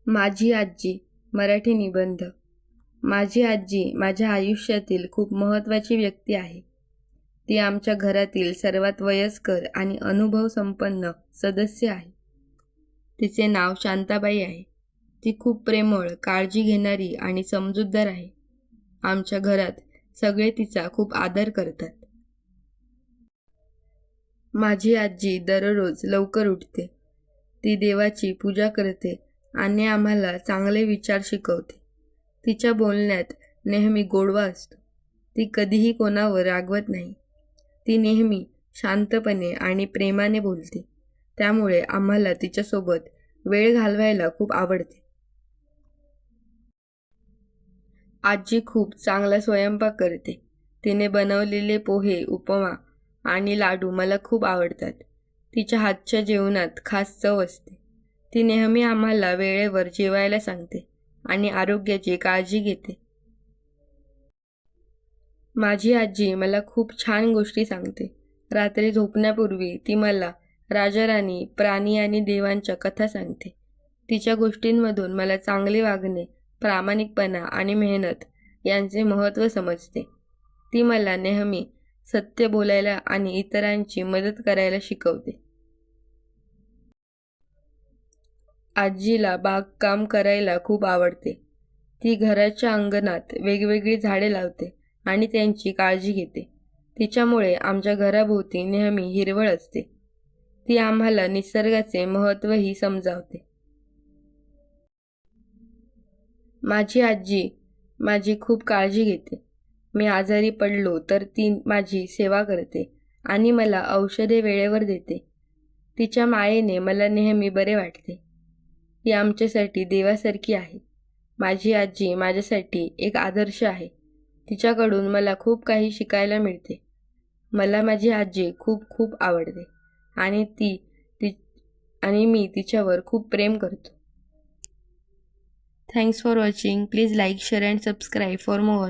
माझी आजी मराठी निबंध. माझी आजी माझ्या आयुष्यातील खूप महत्त्वाची व्यक्ती आहे. ती आमच्या घरातील सर्वात वयस्कर आणि अनुभवसंपन्न सदस्य आहे. तिचे नाव शांताबाई आहे. ती खूप प्रेमळ, काळजी घेणारी आणि समजूतदार आहे. आमच्या घरात सगळे तिचा खूप आदर करतात. माझी आजी दररोज लवकर उठते. ती देवाची पूजा करते आणि आम्हाला चांगले विचार शिकवते. तिच्या बोलण्यात नेहमी गोडवा असतो. ती कधीही कोणावर रागवत नाही. ती नेहमी शांतपणे आणि प्रेमाने बोलते. त्यामुळे आम्हाला तिच्यासोबत वेळ घालवायला खूप आवडते. आजी खूप चांगला स्वयंपाक करते. तिने बनवलेले पोहे, उपमा आणि लाडू मला खूप आवडतात. तिच्या हातच्या जेवणात खास चव असते. ती नेहमी आम्हाला वेळेवर जेवायला सांगते आणि आरोग्याची काळजी घेते. माझी आजी मला खूप छान गोष्टी सांगते. रात्री झोपण्यापूर्वी ती मला राजा-राणी, प्राणी आणि देवांच्या कथा सांगते. तिच्या गोष्टींमधून मला चांगले वागणे, प्रामाणिकपणा आणि मेहनत यांचे महत्त्व समजते. ती मला नेहमी सत्य बोलायला आणि इतरांची मदत करायला शिकवते. आजीला बागकाम करायला खूप आवडते. ती घराच्या अंगणात वेगवेगळी झाडे लावते आणि त्यांची काळजी घेते. तिच्यामुळे आमच्या घराभोवती नेहमी हिरवळ असते. ती आम्हाला निसर्गाचे महत्त्वही समजावते. माझी आजी माझी खूप काळजी घेते. मी आजारी पडलो तर ती माझी सेवा करते आणि मला औषधे वेळेवर देते. तिच्या मायेने मला नेहमी बरे वाटते. ती आमच्यासाठी देवासारखी आहे. माझी आजी माझ्यासाठी एक आदर्श आहे. तिच्याकडून मला खूप काही शिकायला मिळते. मला माझी आजी खूप खूप आवडते आणि ती ती आणि मी तिच्यावर खूप प्रेम करतो. Thanks for watching. Please like, share and subscribe for mower.